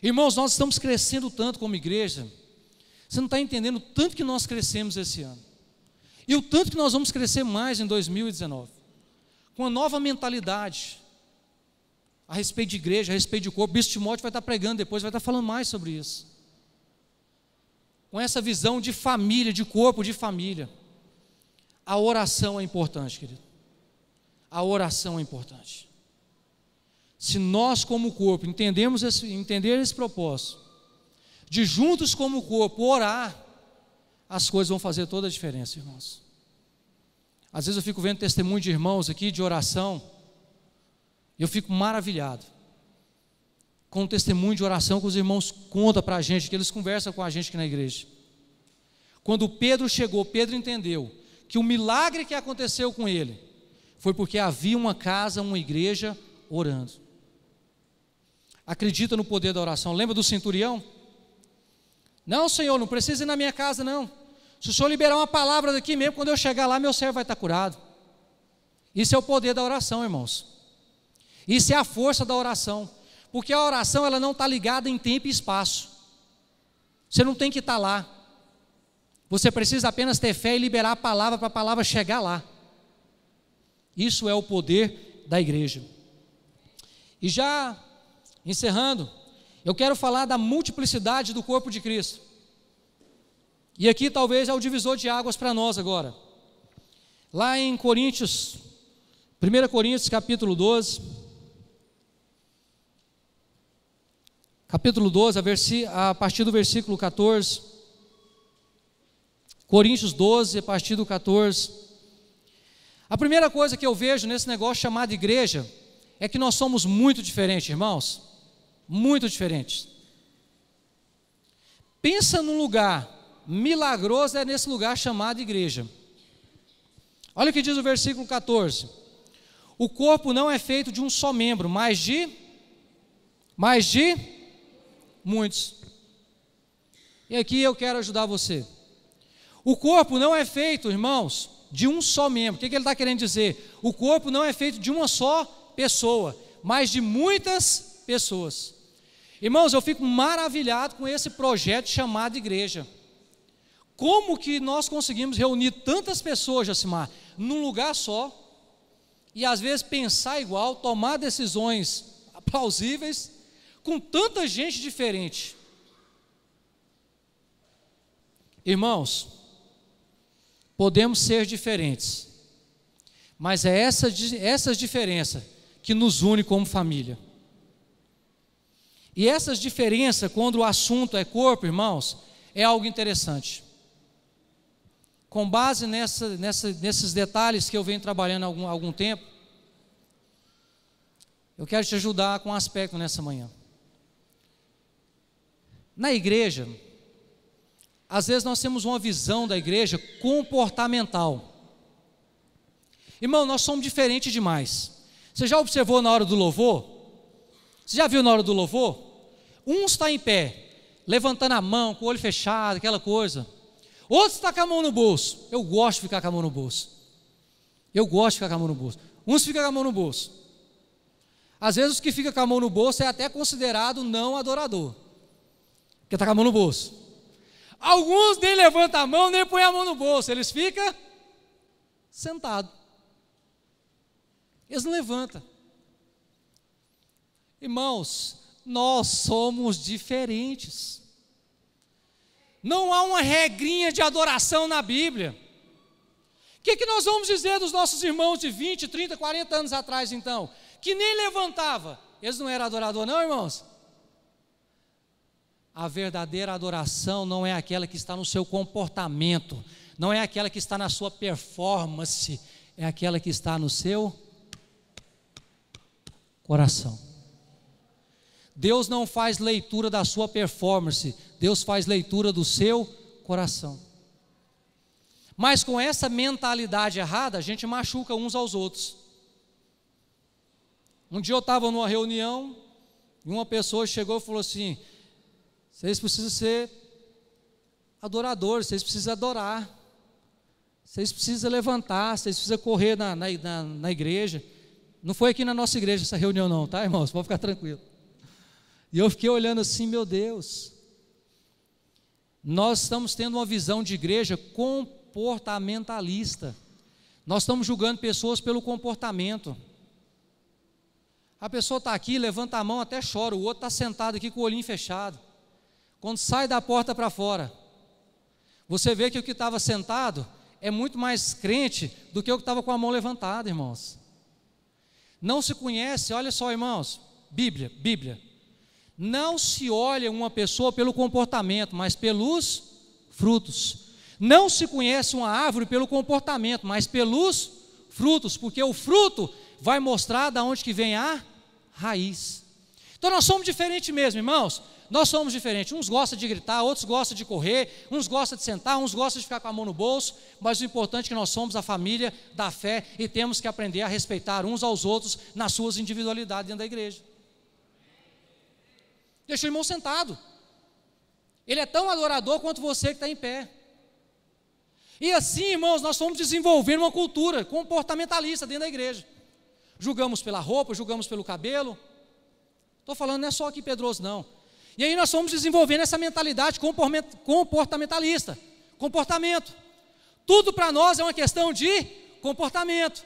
Irmãos, nós estamos crescendo tanto como igreja, você não está entendendo o tanto que nós crescemos esse ano, e o tanto que nós vamos crescer mais em 2019, com uma nova mentalidade, a respeito de igreja, a respeito de corpo. O bispo Timóteo vai estar pregando depois, vai estar falando mais sobre isso. Com essa visão de família, de corpo, de família. A oração é importante, querido. A oração é importante. Se nós como corpo entender esse propósito, de juntos como corpo orar, as coisas vão fazer toda a diferença, irmãos. Às vezes eu fico vendo testemunho de irmãos aqui de oração, e eu fico maravilhado com o testemunho de oração que os irmãos contam para a gente, que eles conversam com a gente aqui na igreja. Quando Pedro chegou, Pedro entendeu que o milagre que aconteceu com ele foi porque havia uma casa, uma igreja orando. Acredita no poder da oração. Lembra do centurião? Não, Senhor, não precisa ir na minha casa não. Se o Senhor liberar uma palavra daqui mesmo, quando eu chegar lá, meu servo vai estar curado. Isso é o poder da oração, irmãos. Isso é a força da oração. Porque a oração, ela não está ligada em tempo e espaço. Você não tem que estar lá. Você precisa apenas ter fé e liberar a palavra para a palavra chegar lá. Isso é o poder da igreja. E já encerrando, eu quero falar da multiplicidade do corpo de Cristo. E aqui talvez é o divisor de águas para nós agora. Lá em Coríntios, 1 Coríntios capítulo 12, a partir do versículo 14, Coríntios 12, a partir do 14, a primeira coisa que eu vejo nesse negócio chamado igreja, é que nós somos muito diferentes, irmãos, muito diferentes. Pensa num lugar milagroso, é nesse lugar chamado igreja. Olha o que diz o versículo 14, o corpo não é feito de um só membro, mas de muitos. E aqui eu quero ajudar você. O corpo não é feito, irmãos, de um só membro. O que ele está querendo dizer? O corpo não é feito de uma só pessoa, mas de muitas pessoas. Irmãos, eu fico maravilhado com esse projeto chamado igreja. Como que nós conseguimos reunir tantas pessoas, Jacimar, num lugar só, e às vezes pensar igual, tomar decisões plausíveis, com tanta gente diferente? Irmãos, podemos ser diferentes, mas é essas diferenças que nos une como família. E essas diferenças, quando o assunto é corpo, irmãos, é algo interessante. Com base nesses detalhes que eu venho trabalhando há algum tempo, eu quero te ajudar com um aspecto nessa manhã. Na igreja, às vezes nós temos uma visão da igreja comportamental. Irmão, nós somos diferentes demais. Você já observou na hora do louvor? Você já viu na hora do louvor? Um está em pé, levantando a mão, com o olho fechado, aquela coisa. Outro está com a mão no bolso. Eu gosto de ficar com a mão no bolso. Uns ficam com a mão no bolso. Às vezes os que ficam com a mão no bolso é até considerado não adorador, porque está com a mão no bolso. Alguns nem levantam a mão, nem põem a mão no bolso. Eles ficam sentados. Eles não levantam. Irmãos, nós somos diferentes. Não há uma regrinha de adoração na Bíblia. O que nós vamos dizer dos nossos irmãos de 20, 30, 40 anos atrás então? Que nem levantava. Eles não eram adoradores não, irmãos? A verdadeira adoração não é aquela que está no seu comportamento, não é aquela que está na sua performance, é aquela que está no seu coração. Deus não faz leitura da sua performance, Deus faz leitura do seu coração. Mas com essa mentalidade errada, a gente machuca uns aos outros. Um dia eu estava numa reunião, e uma pessoa chegou e falou assim: vocês precisam ser adoradores, vocês precisam adorar, vocês precisam levantar, vocês precisam correr na igreja. Não foi aqui na nossa igreja essa reunião não, tá, irmãos? Pode ficar tranquilo. E eu fiquei olhando assim, meu Deus, nós estamos tendo uma visão de igreja comportamentalista. Nós estamos julgando pessoas pelo comportamento. A pessoa está aqui, levanta a mão, até chora, o outro está sentado aqui com o olhinho fechado. Quando sai da porta para fora, você vê que o que estava sentado é muito mais crente do que o que estava com a mão levantada, irmãos. Não se conhece, olha só, irmãos, Bíblia. Não se olha uma pessoa pelo comportamento, mas pelos frutos. Não se conhece uma árvore pelo comportamento, mas pelos frutos, porque o fruto vai mostrar de onde que vem a raiz. Então nós somos diferentes mesmo, irmãos. Nós somos diferentes, uns gostam de gritar, outros gostam de correr, uns gostam de sentar, uns gostam de ficar com a mão no bolso, mas o importante é que nós somos a família da fé e temos que aprender a respeitar uns aos outros nas suas individualidades dentro da igreja. Deixa o irmão sentado, ele é tão adorador quanto você que está em pé. E assim, irmãos, nós fomos desenvolvendo uma cultura comportamentalista dentro da igreja. Julgamos pela roupa, julgamos pelo cabelo. Estou falando, não é só aqui Pedroso, não. E aí nós fomos desenvolvendo essa mentalidade comportamentalista. Comportamento. Tudo para nós é uma questão de comportamento.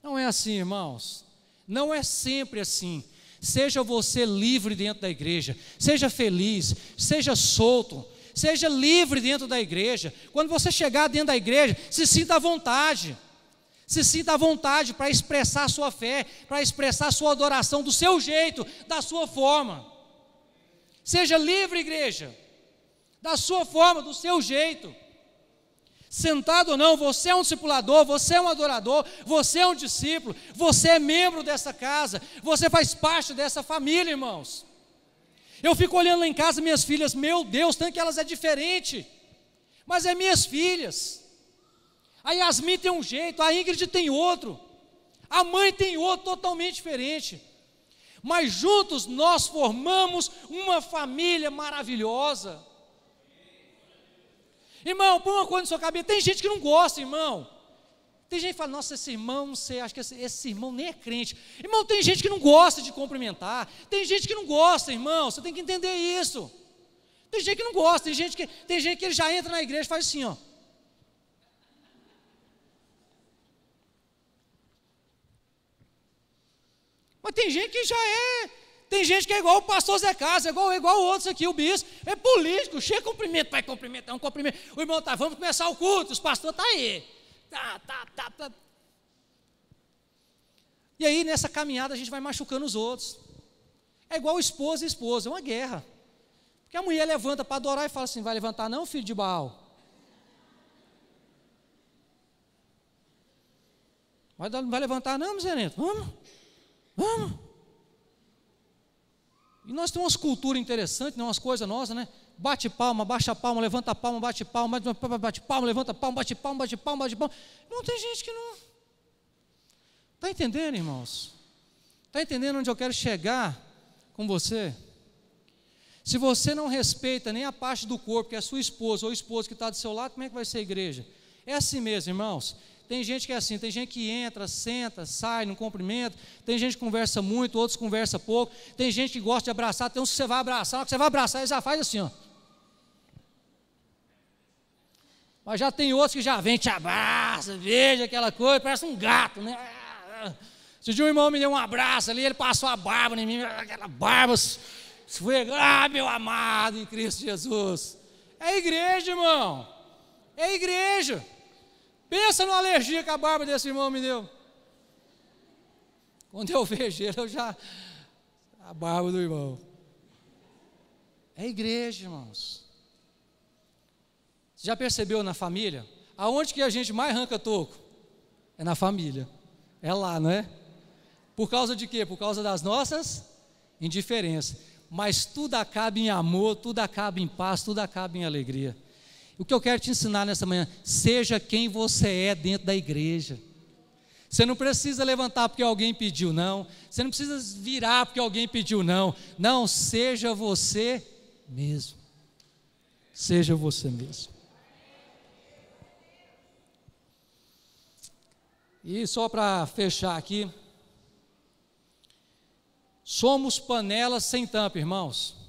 Não é assim, irmãos. Não é sempre assim. Seja você livre dentro da igreja. Seja feliz, seja solto. Seja livre dentro da igreja. Quando você chegar dentro da igreja, se sinta à vontade. Se sinta à vontade para expressar a sua fé, para expressar a sua adoração do seu jeito, da sua forma. Seja livre, igreja, da sua forma, do seu jeito. Sentado ou não, você é um discipulador, você é um adorador, você é um discípulo, você é membro dessa casa, você faz parte dessa família, irmãos. Eu fico olhando lá em casa minhas filhas, meu Deus, tanto que elas é diferente, mas é minhas filhas. A Yasmin tem um jeito, a Ingrid tem outro, a mãe tem outro totalmente diferente, mas juntos nós formamos uma família maravilhosa. Irmão, põe uma coisa na sua cabeça, tem gente que não gosta, irmão. Tem gente que fala, nossa, esse irmão, não sei, acho que esse irmão nem é crente. Irmão, tem gente que não gosta de cumprimentar, tem gente que não gosta, irmão, você tem que entender isso. Tem gente que não gosta, tem gente que ele já entra na igreja e faz assim, ó. Mas tem gente que já é, tem gente que é igual o pastor Zé Casa, igual outros aqui, o bispo, é político, chega cumprimento, vai cumprimentar, um cumprimento, o irmão está, vamos começar o culto, os pastores estão aí, tá. E aí nessa caminhada a gente vai machucando os outros, é igual esposa e esposa, é uma guerra, porque a mulher levanta para adorar e fala assim, vai levantar não, filho de Baal? Vai levantar não, miserento, vamos. E nós temos umas culturas interessantes, né? Umas coisas nossas, né? Bate palma, baixa palma, levanta palma, bate palma, bate palma, levanta palma, bate palma, bate palma, bate palma. Não, tem gente que não. Está entendendo, irmãos? Está entendendo onde eu quero chegar com você? Se você não respeita nem a parte do corpo, que é a sua esposa ou o esposo que está do seu lado, como é que vai ser a igreja? É assim mesmo, irmãos. Tem gente que é assim, tem gente que entra, senta, sai, não cumprimenta, tem gente que conversa muito, outros conversa pouco, tem gente que gosta de abraçar, tem uns que você vai abraçar, na hora que você vai abraçar, ele já faz assim, ó. Mas já tem outros que já vem, te abraça, veja aquela coisa, parece um gato, né? Se um irmão me deu um abraço ali, ele passou a barba em mim, aquela barba esfregada, meu amado em Cristo Jesus. É igreja, irmão, é igreja. Pensa numa alergia que a barba desse irmão me deu. Quando eu vejo ele, a barba do irmão. É igreja, irmãos. Você já percebeu na família? Aonde que a gente mais arranca toco? É na família. É lá, não é? Por causa de quê? Por causa das nossas indiferenças. Mas tudo acaba em amor, tudo acaba em paz, tudo acaba em alegria. O que eu quero te ensinar nessa manhã, seja quem você é dentro da igreja. Você não precisa levantar porque alguém pediu, não. Você não precisa virar porque alguém pediu, não. Não, seja você mesmo. Seja você mesmo. E só para fechar aqui, somos panelas sem tampa, irmãos.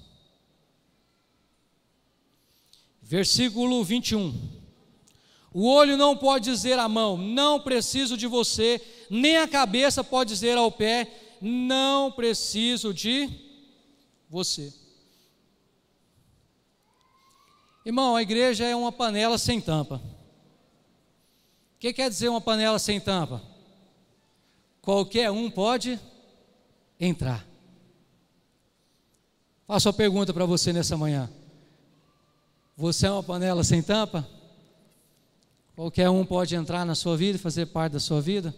Versículo 21. O olho não pode dizer à mão, não preciso de você, nem a cabeça pode dizer ao pé, não preciso de você. Irmão, a igreja é uma panela sem tampa. O que quer dizer uma panela sem tampa? Qualquer um pode entrar. Faço uma pergunta para você nessa manhã. Você é uma panela sem tampa? Qualquer um pode entrar na sua vida e fazer parte da sua vida?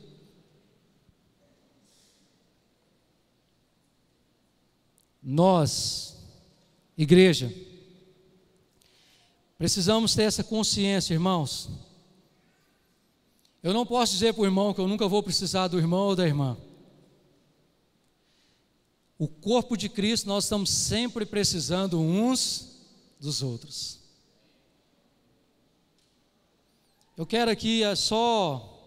Nós, igreja, precisamos ter essa consciência, irmãos. Eu não posso dizer para o irmão que eu nunca vou precisar do irmão ou da irmã. O corpo de Cristo, nós estamos sempre precisando uns dos outros. Eu quero aqui só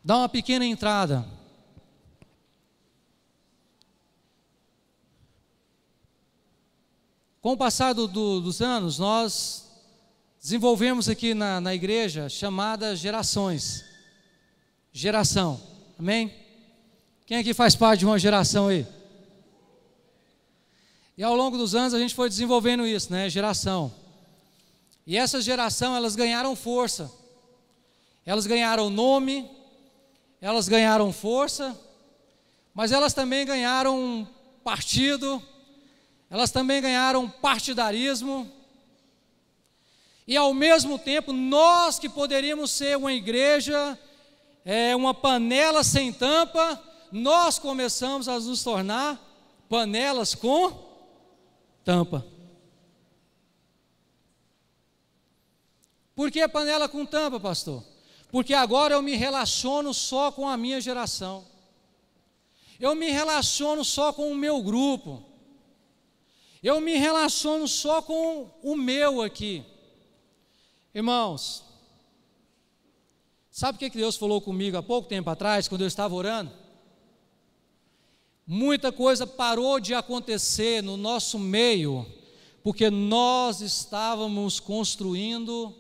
dar uma pequena entrada. Com o passar dos anos, nós desenvolvemos aqui na igreja chamada gerações. Geração, amém? Quem aqui faz parte de uma geração aí? E ao longo dos anos a gente foi desenvolvendo isso, né? Geração. E essa geração, elas ganharam força. Elas ganharam nome, elas ganharam força, mas elas também ganharam partido, elas também ganharam partidarismo. E ao mesmo tempo, nós que poderíamos ser uma igreja, uma panela sem tampa, nós começamos a nos tornar panelas com tampa. Por que panela com tampa, pastor? Porque agora eu me relaciono só com a minha geração. Eu me relaciono só com o meu grupo. Eu me relaciono só com o meu aqui. Irmãos, sabe o que Deus falou comigo há pouco tempo atrás, quando eu estava orando? Muita coisa parou de acontecer no nosso meio, porque nós estávamos construindo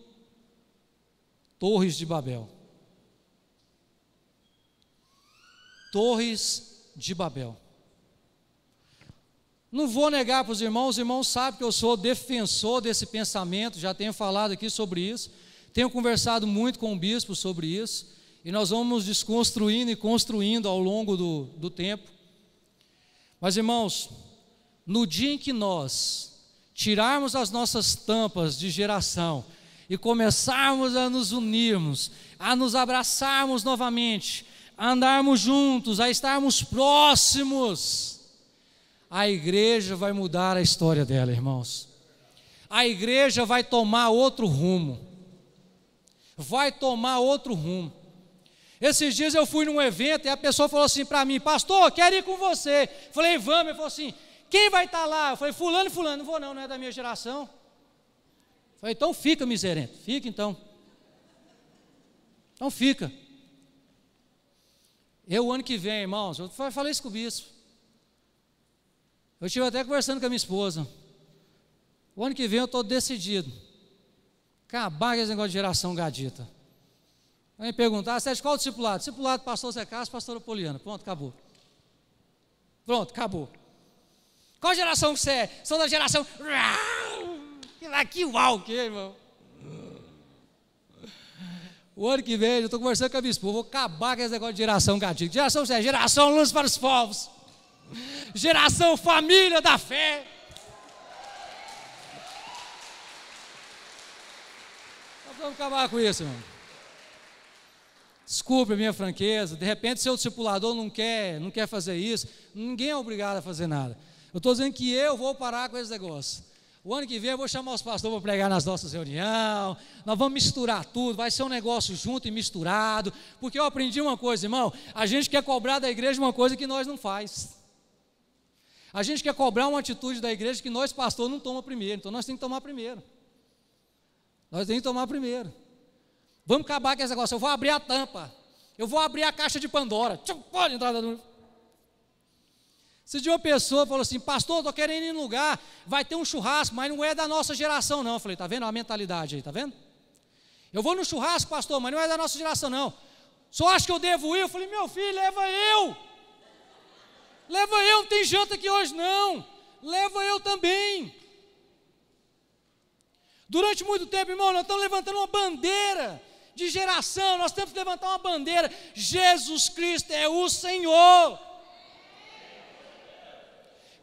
Torres de Babel. Torres de Babel. Não vou negar para os irmãos sabem que eu sou defensor desse pensamento, já tenho falado aqui sobre isso, tenho conversado muito com o bispo sobre isso, e nós vamos desconstruindo e construindo ao longo do tempo. Mas irmãos, no dia em que nós tirarmos as nossas tampas de geração e começarmos a nos unirmos, a nos abraçarmos novamente, a andarmos juntos, a estarmos próximos, a igreja vai mudar a história dela, irmãos. A igreja vai tomar outro rumo. Vai tomar outro rumo. Esses dias eu fui num evento e a pessoa falou assim para mim: pastor, quero ir com você. Falei, vamos. Ele falou assim: quem vai estar lá? Eu falei, fulano e fulano. Não vou não, não é da minha geração. Falei, então fica, miserento. Fica então. Então fica. O ano que vem, irmãos, eu falei isso com o bispo. Eu estive até conversando com a minha esposa. O ano que vem eu estou decidido. Acabar com esse negócio de geração gadita. Vai me perguntar, você é de qual discipulado? Discipulado pastor Zé Carlos, pastora Poliana. Pronto, acabou. Pronto, acabou. Qual geração que você é? Sou da geração... Que uau, o que, irmão? O ano que vem eu estou conversando com a minha esposa. Vou acabar com esse negócio de geração gadita. Geração você é? Geração luz para os povos. Geração família da fé. Nós vamos acabar com isso, irmão. Desculpe a minha franqueza. De repente seu discipulador não quer fazer isso. Ninguém é obrigado a fazer nada. Eu estou dizendo que eu vou parar com esse negócio. O ano que vem eu vou chamar os pastores para pregar nas nossas reuniões. Nós vamos misturar tudo. Vai ser um negócio junto e misturado. Porque eu aprendi uma coisa, irmão. A gente quer cobrar da igreja uma coisa que nós não faz. A gente quer cobrar uma atitude da igreja que nós, pastor, não toma primeiro. Então nós temos que tomar primeiro. Nós temos que tomar primeiro. Vamos acabar com esse negócio. Eu vou abrir a tampa. Eu vou abrir a caixa de Pandora. Pode entrar dentro. Se de uma pessoa falou assim, pastor, estou querendo ir em lugar, vai ter um churrasco, mas não é da nossa geração não. Eu falei, está vendo a mentalidade aí, está vendo? Eu vou no churrasco, pastor, mas não é da nossa geração, não. O senhor acha que eu devo ir? Eu falei, meu filho, leva eu. Leva eu, não tem janta aqui hoje, não. Leva eu também. Durante muito tempo, irmão, nós estamos levantando uma bandeira de geração, nós temos que levantar uma bandeira. Jesus Cristo é o Senhor.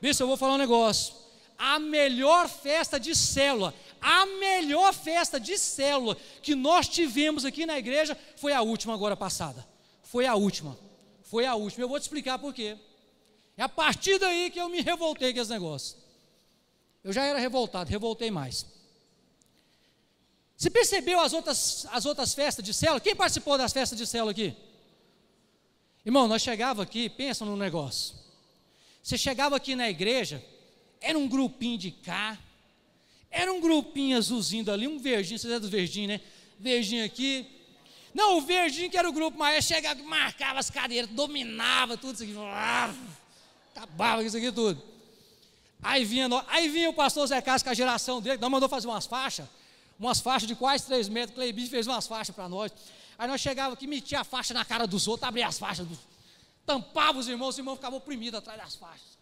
Bicho, eu vou falar um negócio. A melhor festa de célula que nós tivemos aqui na igreja foi a última agora passada. Foi a última. Eu vou te explicar por quê. É a partir daí que eu me revoltei com esse negócio. Eu já era revoltado, revoltei mais. Você percebeu as outras festas de célula? Quem participou das festas de célula aqui? Irmão, nós chegava aqui, pensa no negócio. Você chegava aqui na igreja, era um grupinho de cá, era um grupinho azulzinho dali, um verdinho, vocês é do verdinho, né? Verdinho aqui. Não, o verdinho que era o grupo maior, chegava, marcava as cadeiras, dominava tudo isso aqui, acabava com isso aqui tudo. Aí vinha o pastor Zé Carlos com a geração dele, nós mandou fazer umas faixas de quase 3 metros, Cleibinho fez umas faixas para nós. Aí nós chegávamos aqui, metia a faixa na cara dos outros, abria as faixas, tampava os irmãos ficavam oprimidos atrás das faixas.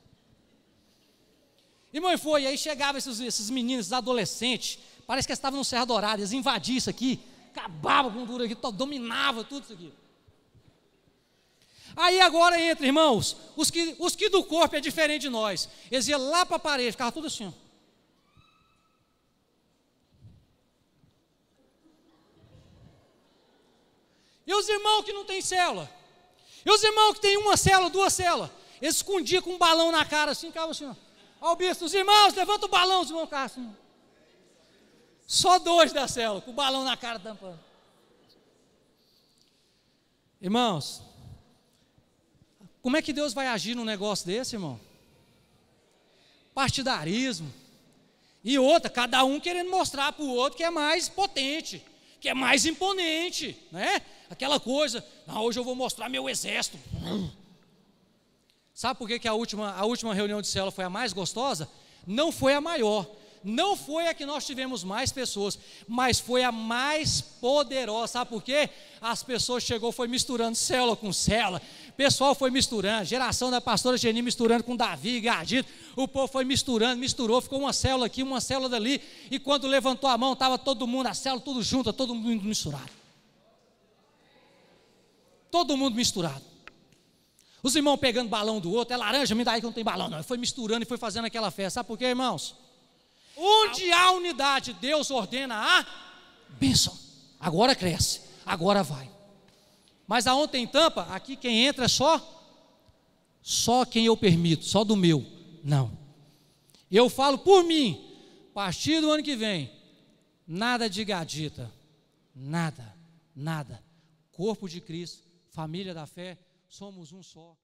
Irmão, e aí chegavam esses meninos, esses adolescentes, parece que eles estavam no Serra Dourada, eles invadiam isso aqui, acabavam com tudo aqui, dominavam tudo isso aqui. Aí agora entra, irmãos, os que do corpo é diferente de nós, eles iam lá para a parede, ficavam tudo assim, ó. E os irmãos que não tem célula? E os irmãos que tem uma célula, 2 células? Eles escondiam com um balão na cara assim, ficavam assim, ó. Ó o bispo, os irmãos, levanta o balão, os irmãos ficavam assim. Só 2 da célula, com o balão na cara tampando. Irmãos, como é que Deus vai agir num negócio desse, irmão? Partidarismo. E outra, cada um querendo mostrar para o outro que é mais potente, que é mais imponente, né? Aquela coisa, não, hoje eu vou mostrar meu exército. Sabe por que a última reunião de célula foi a mais gostosa? Não foi a maior, não foi a que nós tivemos mais pessoas, mas foi a mais poderosa. Sabe por quê? As pessoas foi misturando célula com célula, o pessoal foi misturando, geração da pastora Geni misturando com Davi, Gadito, o povo foi misturou, ficou uma célula aqui, uma célula dali, e quando levantou a mão, estava todo mundo, a célula tudo junto, todo mundo misturado. Todo mundo misturado. Os irmãos pegando balão do outro, é laranja, me dá aí que não tem balão, não. Foi misturando e foi fazendo aquela festa. Sabe por quê, irmãos? Onde há unidade, Deus ordena a bênção. Agora cresce, agora vai. Mas aonde tem tampa, aqui quem entra é só quem eu permito, só do meu. Não. Eu falo por mim, a partir do ano que vem, nada de gadita, nada. Corpo de Cristo, família da fé, somos um só.